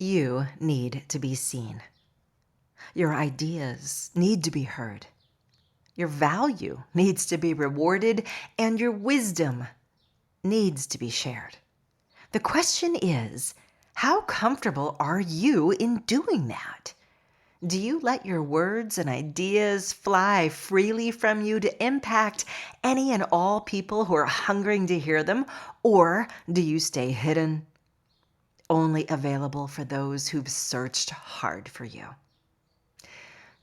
You need to be seen. Your ideas need to be heard. Your value needs to be rewarded, and your wisdom needs to be shared. The question is, how comfortable are you in doing that? Do you let your words and ideas fly freely from you to impact any and all people who are hungering to hear them? Or do you stay hidden, only available for those who've searched hard for you?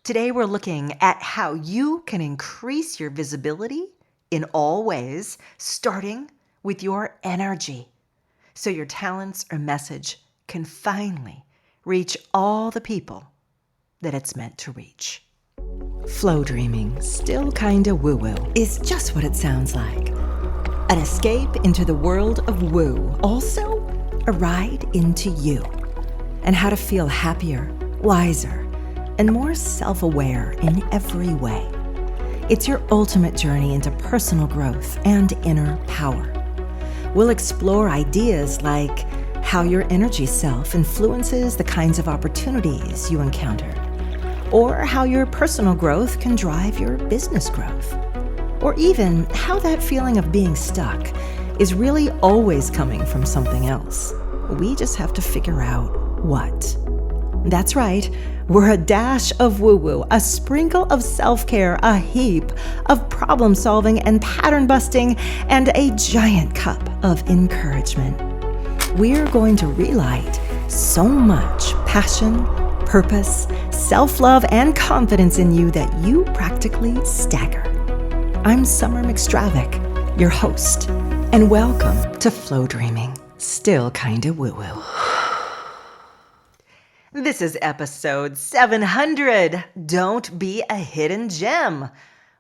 Today, we're looking at how you can increase your visibility in all ways, starting with your energy, so your talents or message can finally reach all the people that it's meant to reach. Flow dreaming, still kinda woo-woo, is just what it sounds like. An escape into the world of woo. Also, a ride into you and how to feel happier, wiser, and more self-aware in every way. It's your ultimate journey into personal growth and inner power. We'll explore ideas like how your energy self influences the kinds of opportunities you encounter, or how your personal growth can drive your business growth, or even how that feeling of being stuck is really always coming from something else. We just have to figure out what. That's right, we're a dash of woo-woo, a sprinkle of self-care, a heap of problem-solving and pattern-busting, and a giant cup of encouragement. We're going to relight so much passion, purpose, self-love, and confidence in you that you practically stagger. I'm Summer McStravick, your host, and welcome to Flow Dreaming, still kinda woo-woo. This is episode 700. Don't be a hidden gem.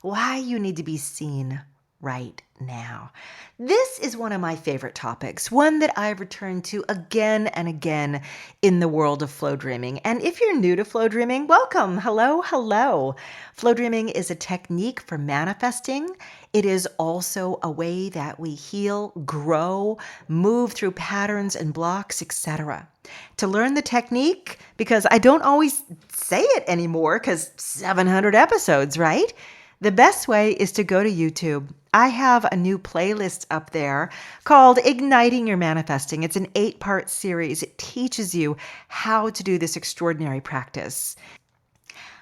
Why you need to be seen right now. This is one of my favorite topics, one that I return to again and again in the world of flow dreaming. And if you're new to flow dreaming, welcome. Hello, hello. Flow dreaming is a technique for manifesting. It is also a way that we heal, grow, move through patterns and blocks, etc. To learn the technique, because I don't always say it anymore because 700 episodes, right? The best way is to go to YouTube. I have a new playlist up there called Igniting Your Manifesting. It's an 8-part series. It teaches you how to do this extraordinary practice.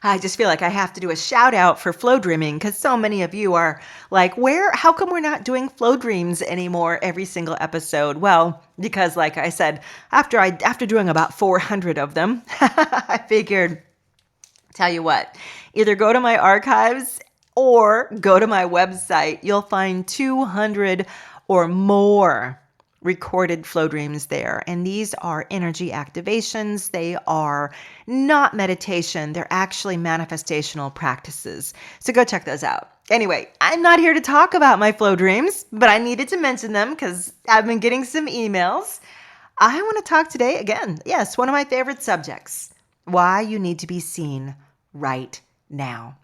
I just feel like I have to do a shout out for flow dreaming because so many of you are like, how come we're not doing flow dreams anymore every single episode? Well, because like I said, after doing about 400 of them, I figured, tell you what, either go to my archives or go to my website. You'll find 200 or more recorded flow dreams there. And these are energy activations. They are not meditation. They're actually manifestational practices. So go check those out. Anyway, I'm not here to talk about my flow dreams, but I needed to mention them because I've been getting some emails. I want to talk today again. Yes, one of my favorite subjects, why you need to be seen right now.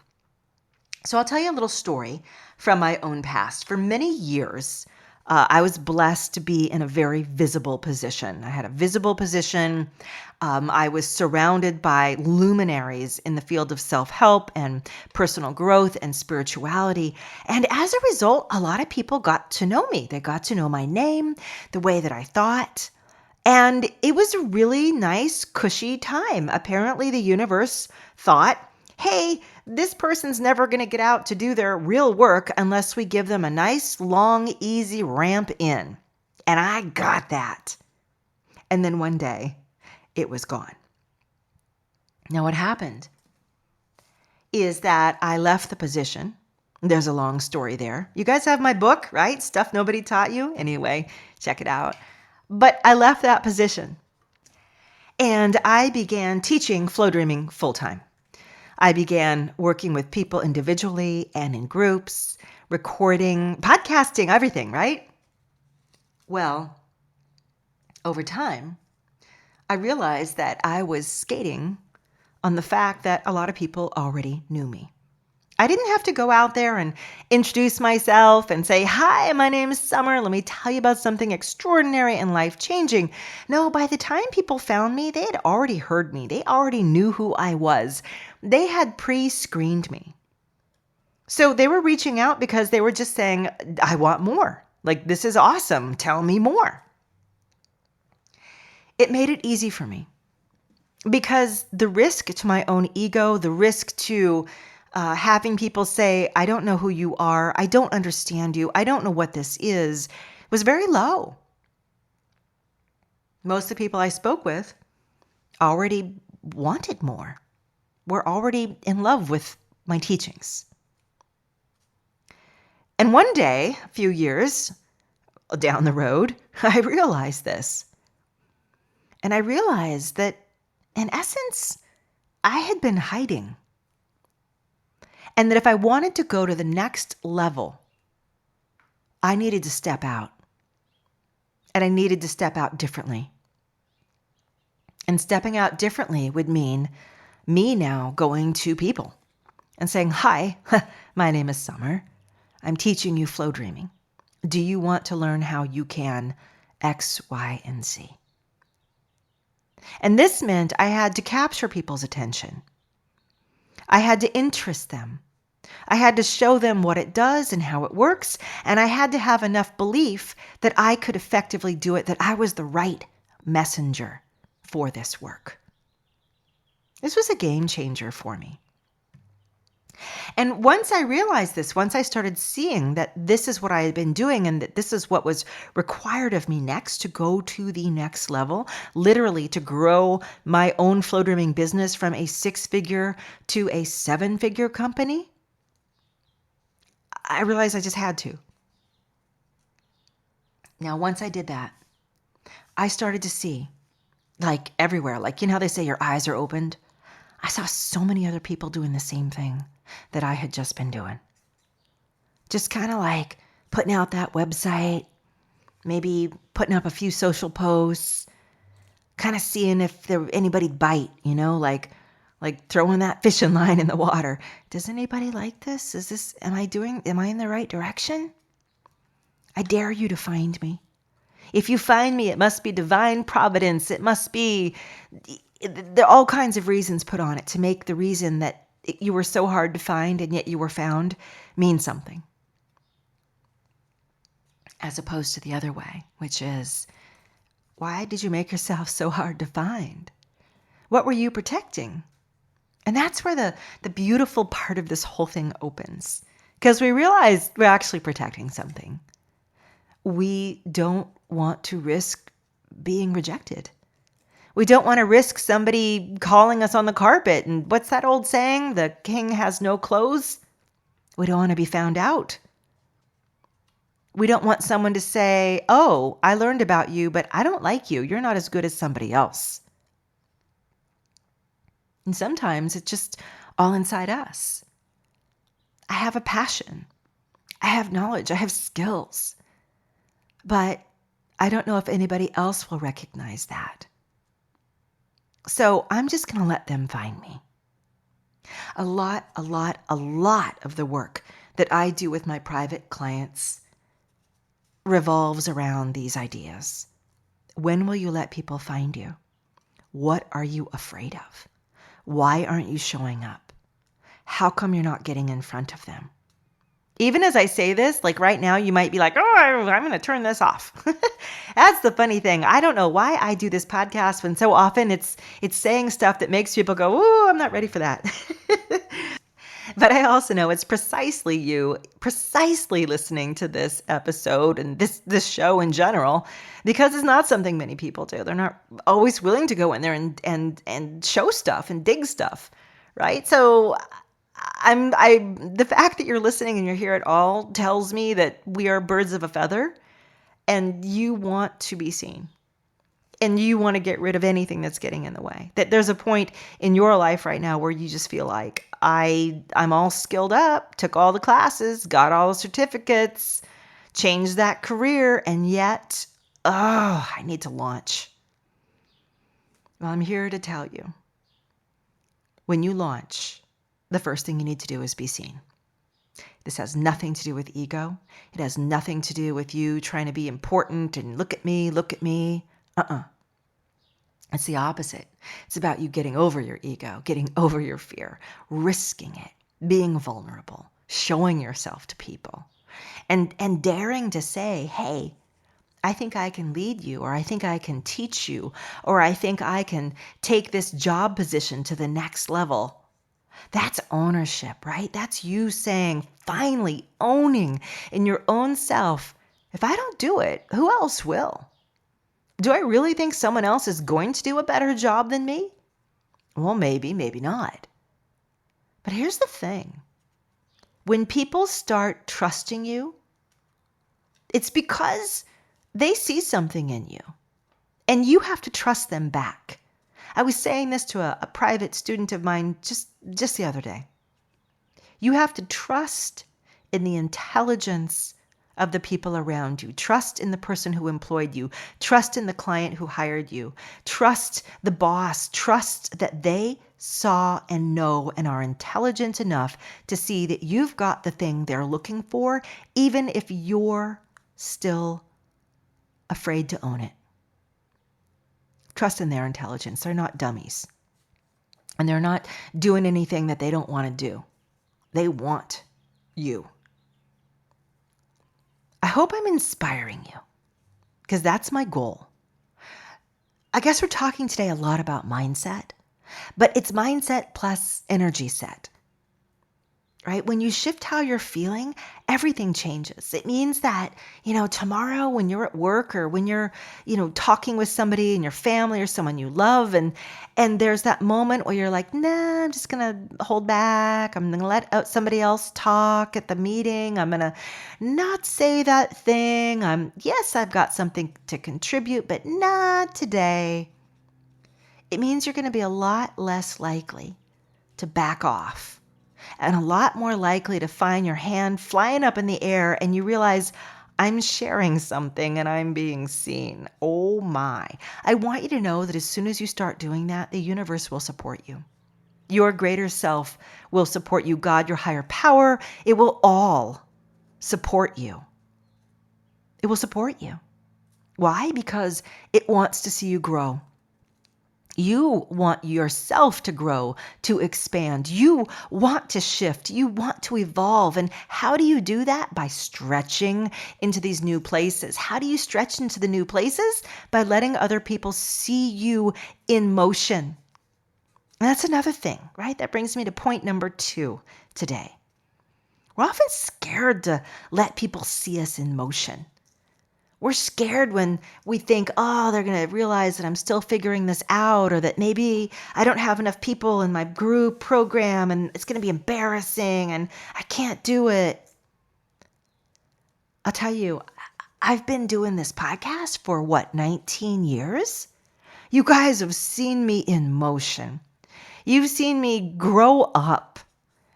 So I'll tell you a little story from my own past. For many years, I was blessed to be in a very visible position. I had a visible position. I was surrounded by luminaries in the field of self-help and personal growth and spirituality. And as a result, a lot of people got to know me. They got to know my name, the way that I thought. And it was a really nice, cushy time. Apparently, the universe thought, hey, this person's never going to get out to do their real work unless we give them a nice, long, easy ramp in. And I got that. And then one day, it was gone. Now, what happened is that I left the position. There's a long story there. You guys have my book, right? Stuff Nobody Taught You. Anyway, check it out. But I left that position. And I began teaching flow dreaming full-time. I began working with people individually and in groups, recording, podcasting, everything, right? Well, over time, I realized that I was skating on the fact that a lot of people already knew me. I didn't have to go out there and introduce myself and say, "Hi, my name is Summer. Let me tell you about something extraordinary and life-changing." No, by the time people found me, they had already heard me. They already knew who I was. They had pre-screened me. So they were reaching out because they were just saying, "I want more. Like, this is awesome. Tell me more." It made it easy for me because the risk to my own ego, the risk to having people say, "I don't know who you are. I don't understand you. I don't know what this is," was very low. Most of the people I spoke with already wanted more, were already in love with my teachings. And one day, a few years down the road, I realized this. And I realized that, in essence, I had been hiding. And that if I wanted to go to the next level, I needed to step out. And I needed to step out differently. And stepping out differently would mean me now going to people and saying, "Hi, my name is Summer. I'm teaching you flow dreaming. Do you want to learn how you can X, Y, and Z?" And this meant I had to capture people's attention. I had to interest them. I had to show them what it does and how it works, and I had to have enough belief that I could effectively do it, that I was the right messenger for this work. This was a game changer for me. And once I realized this, once I started seeing that this is what I had been doing and that this is what was required of me next to go to the next level, literally to grow my own flow dreaming business from a 6-figure to a 7-figure company, I realized I just had to. Now, once I did that, I started to see, like everywhere, like, you know how they say your eyes are opened? I saw so many other people doing the same thing that I had just been doing. Just kind of like putting out that website, maybe putting up a few social posts, kind of seeing if there anybody'd bite, you know, like throwing that fishing line in the water. Does anybody like this? Am I in the right direction? I dare you to find me. If you find me, it must be divine providence. It must be, there are all kinds of reasons put on it to make the reason that you were so hard to find and yet you were found mean something. As opposed to the other way, which is, why did you make yourself so hard to find? What were you protecting? And that's where the beautiful part of this whole thing opens. Because we realize we're actually protecting something. We don't want to risk being rejected. We don't want to risk somebody calling us on the carpet. And what's that old saying? The king has no clothes. We don't want to be found out. We don't want someone to say, "Oh, I learned about you, but I don't like you. You're not as good as somebody else." And sometimes it's just all inside us. I have a passion. I have knowledge. I have skills. But I don't know if anybody else will recognize that. So I'm just going to let them find me. A lot of the work that I do with my private clients revolves around these ideas. When will you let people find you? What are you afraid of? Why aren't you showing up? How come you're not getting in front of them? Even as I say this, like right now, you might be like, "Oh, I'm going to turn this off." That's the funny thing. I don't know why I do this podcast when so often it's saying stuff that makes people go, "Ooh, I'm not ready for that." But I also know it's precisely you, precisely listening to this episode and this show in general, because it's not something many people do. They're not always willing to go in there and show stuff and dig stuff, right? So the fact that you're listening and you're here at all tells me that we are birds of a feather and you want to be seen and you want to get rid of anything that's getting in the way. That there's a point in your life right now where you just feel like I'm all skilled up, took all the classes, got all the certificates, changed that career, and yet, I need to launch. Well, I'm here to tell you, when you launch, the first thing you need to do is be seen. This has nothing to do with ego. It has nothing to do with you trying to be important and look at me, look at me. It's the opposite. It's about you getting over your ego, getting over your fear, risking it, being vulnerable, showing yourself to people, and daring to say, hey, I think I can lead you, or I think I can teach you, or I think I can take this job position to the next level. That's ownership, right? That's you saying, finally owning in your own self, if I don't do it, who else will? Do I really think someone else is going to do a better job than me? Well, maybe, maybe not. But here's the thing. When people start trusting you, it's because they see something in you, and you have to trust them back. I was saying this to a private student of mine just the other day. You have to trust in the intelligence of the people around you. Trust in the person who employed you. Trust in the client who hired you. Trust the boss. Trust that they saw and know and are intelligent enough to see that you've got the thing they're looking for, even if you're still afraid to own it. Trust in their intelligence. They're not dummies. And they're not doing anything that they don't want to do. They want you. I hope I'm inspiring you, because that's my goal. I guess we're talking today a lot about mindset, but it's mindset plus energy set. Right? When you shift how you're feeling, everything changes. It means that, tomorrow when you're at work or when you're, talking with somebody in your family or someone you love, and there's that moment where you're like, nah, I'm just going to hold back. I'm going to let somebody else talk at the meeting. I'm going to not say that thing. Yes, I've got something to contribute, but not today. It means you're going to be a lot less likely to back off, and a lot more likely to find your hand flying up in the air and you realize, I'm sharing something and I'm being seen. Oh my. I want you to know that as soon as you start doing that, the universe will support you. Your greater self will support you. God, your higher power, it will all support you. It will support you. Why? Because it wants to see you grow. You want yourself to grow, to expand. You want to shift. You want to evolve. And how do you do that? By stretching into these new places. How do you stretch into the new places? By letting other people see you in motion. And that's another thing, right? That brings me to point number 2 today. We're often scared to let people see us in motion. We're scared when we think, oh, they're going to realize that I'm still figuring this out, or that maybe I don't have enough people in my group program and it's going to be embarrassing and I can't do it. I'll tell you, I've been doing this podcast for 19 years? You guys have seen me in motion. You've seen me grow up.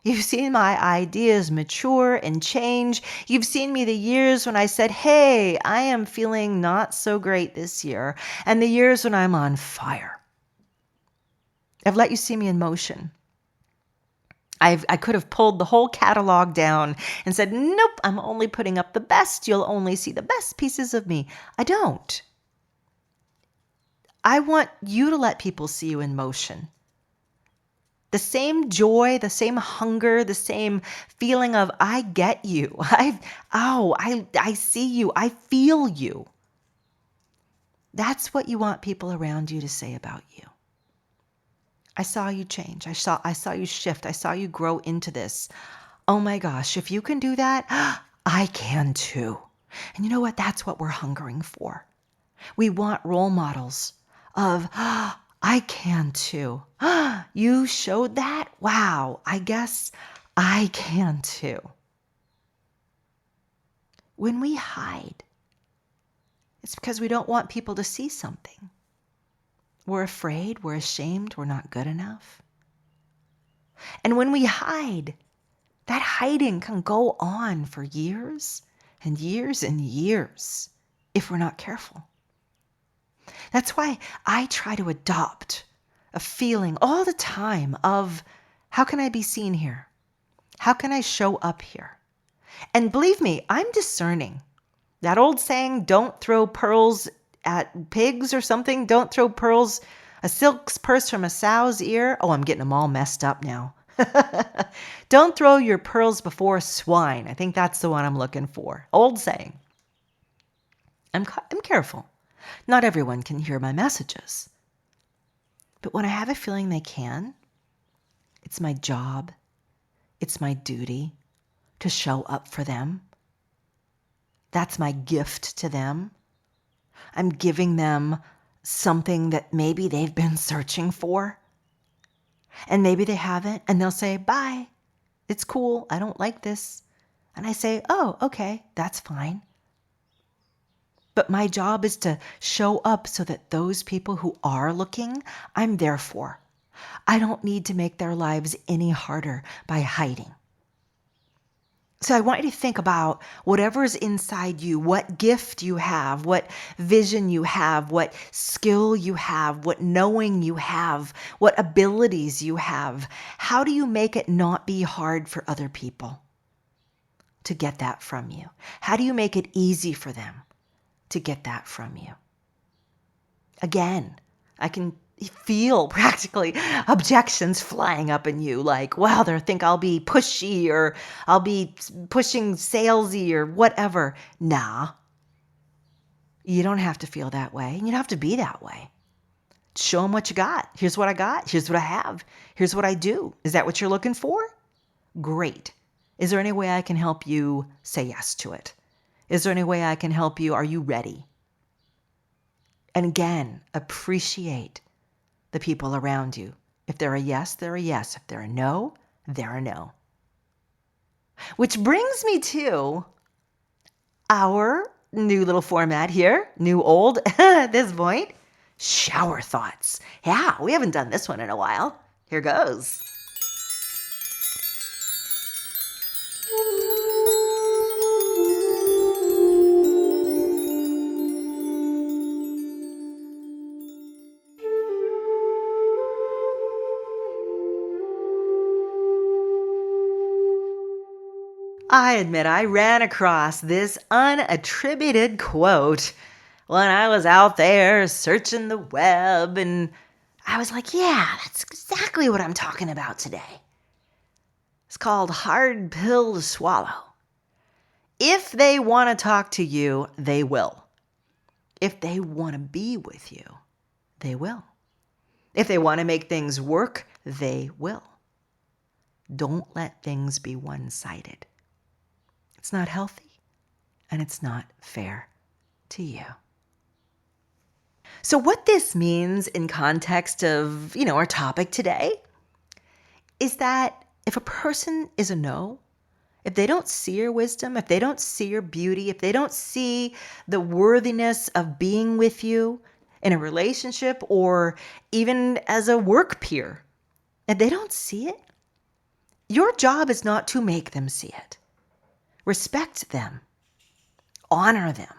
You've seen my ideas mature and change. You've seen me the years when I said, hey, I am feeling not so great this year, and the years when I'm on fire. I've let you see me in motion. I could have pulled the whole catalog down and said, nope, I'm only putting up the best. You'll only see the best pieces of me. I don't. I want you to let people see you in motion. The same joy, the same hunger, the same feeling of, I get you. I see you. I feel you. That's what you want people around you to say about you. I saw you change. I saw you shift. I saw you grow into this. Oh my gosh, if you can do that, I can too. And you know what? That's what we're hungering for. We want role models of, I can too. You showed that? Wow, I guess I can too. When we hide, it's because we don't want people to see something. We're afraid, we're ashamed, we're not good enough. And when we hide, that hiding can go on for years and years and years if we're not careful. That's why I try to adopt a feeling all the time of How can I be seen here? How can I show up here? And believe me, I'm discerning. That old saying, don't throw pearls at pigs or something. Don't throw pearls, a silk purse from a sow's ear. Oh, I'm getting them all messed up now. Don't throw your pearls before swine. I think that's the one I'm looking for. Old saying. I'm careful. Not everyone can hear my messages. But when I have a feeling they can, it's my job, it's my duty to show up for them. That's my gift to them. I'm giving them something that maybe they've been searching for. And maybe they haven't. And they'll say, bye. It's cool. I don't like this. And I say, oh, okay, that's fine. But my job is to show up so that those people who are looking, I'm there for. I don't need to make their lives any harder by hiding. So I want you to think about whatever's inside you, what gift you have, what vision you have, what skill you have, what knowing you have, what abilities you have. How do you make it not be hard for other people to get that from you? How do you make it easy for them to get that from you? Again, I can feel practically objections flying up in you like, wow, they think I'll be pushy or I'll be pushing salesy or whatever. Nah, you don't have to feel that way. You don't have to be that way. Show them what you got. Here's what I got. Here's what I have. Here's what I do. Is that what you're looking for? Great. Is there any way I can help you say yes to it? Is there any way I can help you? Are you ready? And again, appreciate the people around you. If they're a yes, they're a yes. If they're a no, they're a no. Which brings me to our new little format here, new old at this point, shower thoughts. Yeah, we haven't done this one in a while. Here goes. I admit I ran across this unattributed quote when I was out there searching the web, and I was like, yeah, that's exactly what I'm talking about today. It's called Hard Pill to Swallow. If they want to talk to you, they will. If they want to be with you, they will. If they want to make things work, they will. Don't let things be one-sided. It's not healthy, and it's not fair to you. So what this means in context of, our topic today is that if a person is a no, if they don't see your wisdom, if they don't see your beauty, if they don't see the worthiness of being with you in a relationship or even as a work peer, if they don't see it, your job is not to make them see it. Respect them, honor them,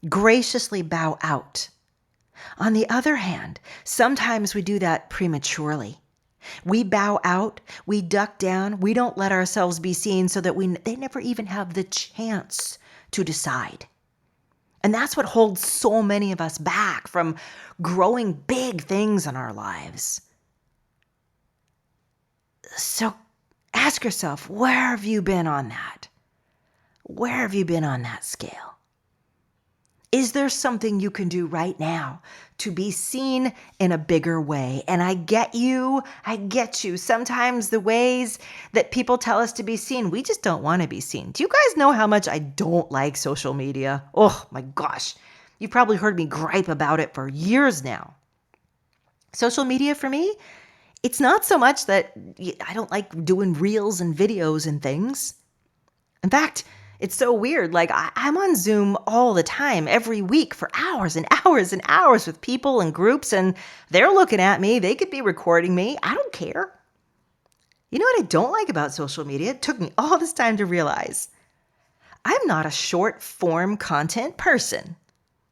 graciously bow out. On the other hand, sometimes we do that prematurely. We bow out, we duck down, we don't let ourselves be seen so that they never even have the chance to decide. And that's what holds so many of us back from growing big things in our lives. So ask yourself, where have you been on that? Where have you been on that scale? Is there something you can do right now to be seen in a bigger way? And I get you. Sometimes the ways that people tell us to be seen, we just don't want to be seen. Do you guys know how much I don't like social media? Oh my gosh. You've probably heard me gripe about it for years now. Social media for me, it's not so much that I don't like doing reels and videos and things. In fact, it's so weird. Like I'm on Zoom all the time, every week for hours and hours and hours with people and groups, and they're looking at me. They could be recording me. I don't care. You know what I don't like about social media? It took me all this time to realize. I'm not a short form content person.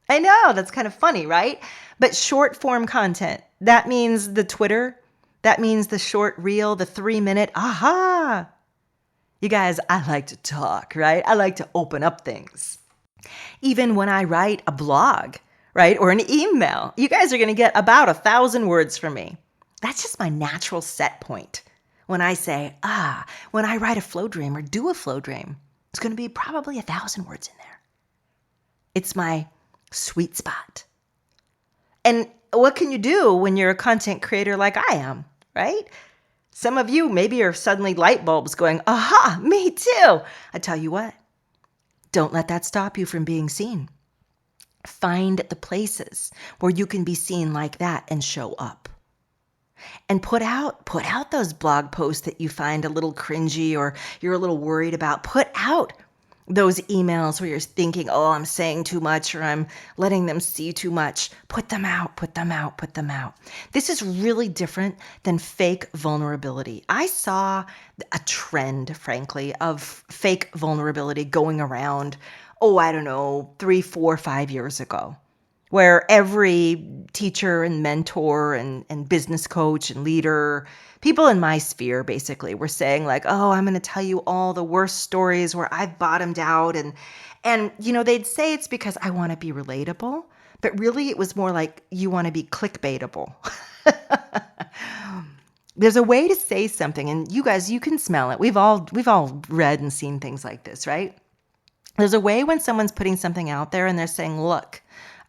I know, that's kind of funny, right? But short form content, that means the Twitter, That means the short reel, the 3-minute aha. You guys, I like to talk, right? I like to open up things. Even when I write a blog, right? Or an email, you guys are going to get about 1,000 words from me. That's just my natural set point. When I say, when I write a flow dream or do a flow dream, it's going to be probably 1,000 words in there. It's my sweet spot. And what can you do when you're a content creator like I am, right? Some of you maybe are suddenly light bulbs going, aha, me too. I tell you what, don't let that stop you from being seen. Find the places where you can be seen like that and show up. And put out those blog posts that you find a little cringy or you're a little worried about. Put out those emails where you're thinking, oh, I'm saying too much or I'm letting them see too much. Put them out, put them out, put them out. This is really different than fake vulnerability. I saw a trend, frankly, of fake vulnerability going around, I don't know, 3, 4, 5 years ago, where every teacher and mentor and business coach and leader, people in my sphere basically were saying like, I'm going to tell you all the worst stories where I've bottomed out. And they'd say it's because I want to be relatable, but really it was more like you want to be clickbaitable. There's a way to say something, and you guys, you can smell it. We've all read and seen things like this, right? There's a way when someone's putting something out there and they're saying, look,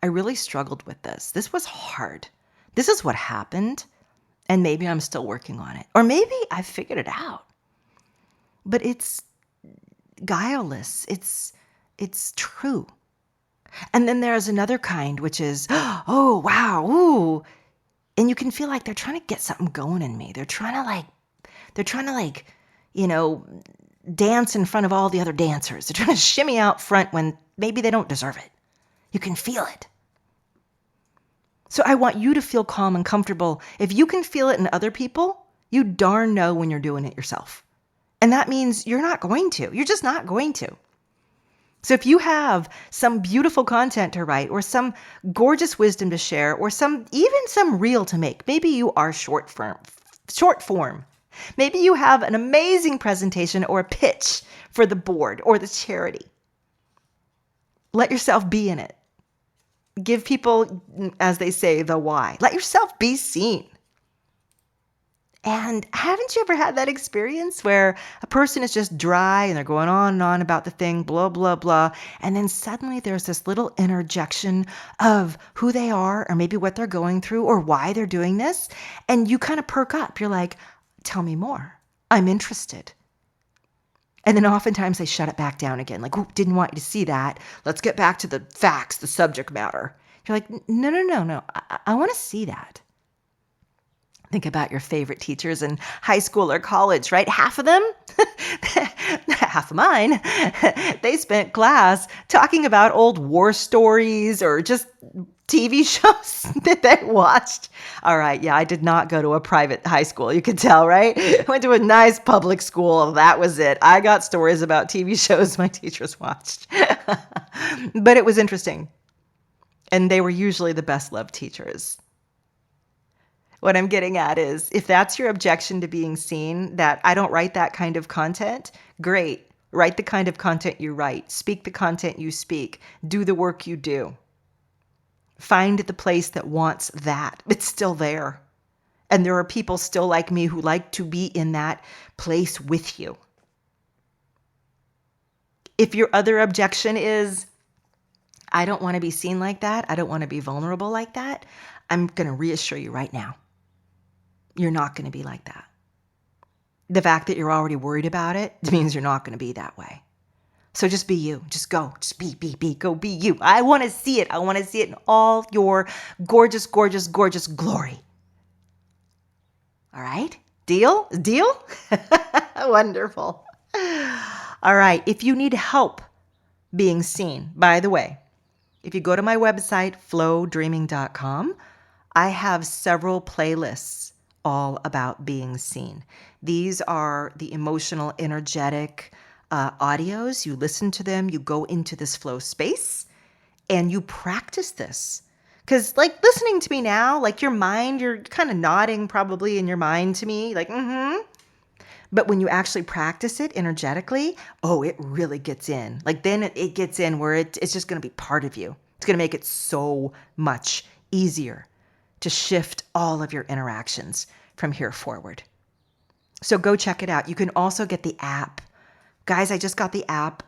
I really struggled with this. This was hard. This is what happened. And maybe I'm still working on it. Or maybe I figured it out. But it's guileless. It's true. And then there's another kind, which is, oh, wow, ooh. And you can feel like they're trying to get something going in me. They're trying to dance in front of all the other dancers. They're trying to shimmy out front when maybe they don't deserve it. You can feel it. So I want you to feel calm and comfortable. If you can feel it in other people, you darn know when you're doing it yourself. And that means you're not going to. You're just not going to. So if you have some beautiful content to write or some gorgeous wisdom to share or even some reel to make, maybe you are short form. Maybe you have an amazing presentation or a pitch for the board or the charity. Let yourself be in it. Give people, as they say, the why. Let yourself be seen. And haven't you ever had that experience where a person is just dry and they're going on and on about the thing, blah, blah, blah. And then suddenly there's this little interjection of who they are or maybe what they're going through or why they're doing this. And you kind of perk up. You're like, tell me more. I'm interested. And then oftentimes they shut it back down again. Like, didn't want you to see that. Let's get back to the facts, the subject matter. You're like, no. I want to see that. Think about your favorite teachers in high school or college, right? Half of them, half of mine, they spent class talking about old war stories or just TV shows that they watched. All right, yeah, I did not go to a private high school. You can tell, right? I went to a nice public school. That was it. I got stories about TV shows my teachers watched. But it was interesting. And they were usually the best loved teachers. What I'm getting at is, if that's your objection to being seen, that I don't write that kind of content, great. Write the kind of content you write. Speak the content you speak. Do the work you do. Find the place that wants that. It's still there. And there are people still like me who like to be in that place with you. If your other objection is, I don't want to be seen like that, I don't want to be vulnerable like that, I'm going to reassure you right now. You're not going to be like that. The fact that you're already worried about it means you're not going to be that way. So just be you. Just go. Just be. Go be you. I want to see it. I want to see it in all your gorgeous, gorgeous, gorgeous glory. All right? Deal? Wonderful. All right. If you need help being seen, by the way, if you go to my website, flowdreaming.com, I have several playlists all about being seen. These are the emotional, energetic audios. You listen to them, you go into this flow space, and you practice this. Because like listening to me now, like your mind, you're kind of nodding probably in your mind to me, like, mm-hmm. But when you actually practice it energetically, oh, it really gets in. Like then it gets in where it's just going to be part of you. It's going to make it so much easier to shift all of your interactions from here forward. So go check it out. You can also get the app. Guys, I just got the app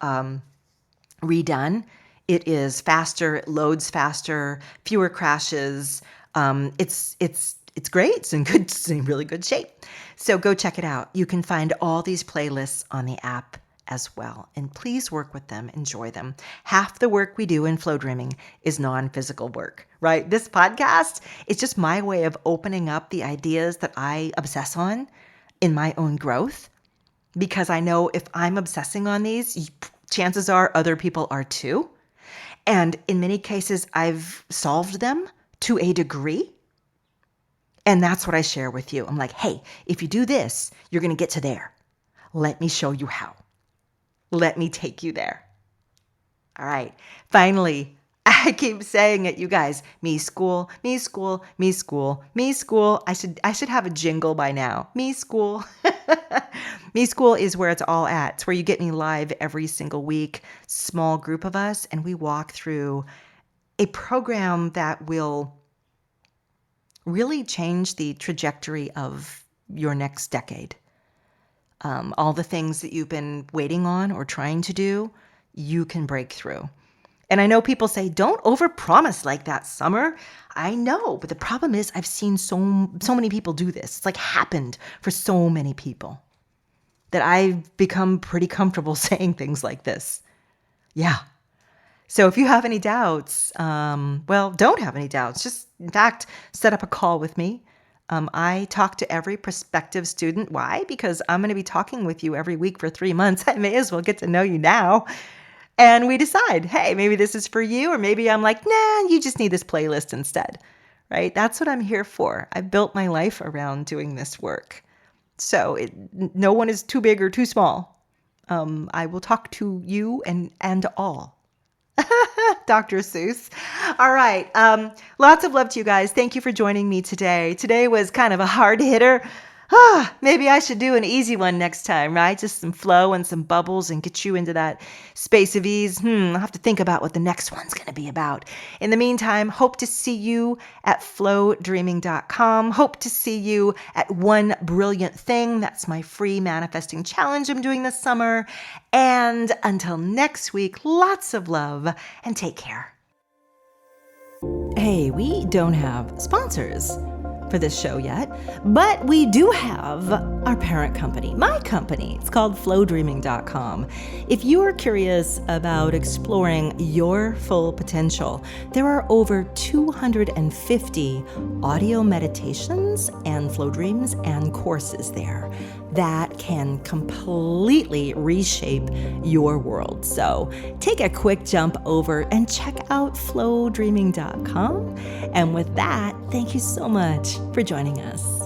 redone. It is faster, it loads faster, fewer crashes. It's great. It's in really good shape. So go check it out. You can find all these playlists on the app as well. And please work with them, enjoy them. Half the work we do in Flowdreaming is non-physical work, right? This podcast is just my way of opening up the ideas that I obsess on in my own growth, because I know if I'm obsessing on these, chances are other people are too. And in many cases, I've solved them to a degree. And that's what I share with you. I'm like, hey, if you do this, you're going to get to there. Let me show you how. Let me take you there. All right. Finally, I keep saying it, you guys. Me school, me school, me school, me school. I should have a jingle by now. Me school. Me school is where it's all at. It's where you get me live every single week. Small group of us, and we walk through a program that will really change the trajectory of your next decade. All the things that you've been waiting on or trying to do, you can break through. And I know people say, don't overpromise like that, Summer. I know, but the problem is I've seen so many people do this. It's like happened for so many people that I've become pretty comfortable saying things like this. Yeah. So if you have any doubts, don't have any doubts. Just, in fact, set up a call with me. I talk to every prospective student. Why? Because I'm going to be talking with you every week for 3 months. I may as well get to know you now. And we decide, hey, maybe this is for you, or maybe I'm like, nah, you just need this playlist instead, right? That's what I'm here for. I've built my life around doing this work. So no one is too big or too small. I will talk to you and all. Dr. Seuss. All right. Lots of love to you guys. Thank you for joining me today. Today was kind of a hard hitter. Maybe I should do an easy one next time, right? Just some flow and some bubbles and get you into that space of ease. I'll have to think about what the next one's going to be about. In the meantime, hope to see you at flowdreaming.com. Hope to see you at One Brilliant Thing. That's my free manifesting challenge I'm doing this summer. And until next week, lots of love and take care. Hey, we don't have sponsors for this show yet, but we do have our parent company, my company. It's called flowdreaming.com. If you are curious about exploring your full potential, there are over 250 audio meditations and flow dreams and courses there that can completely reshape your world. So take a quick jump over and check out flowdreaming.com. And with that, thank you so much for joining us.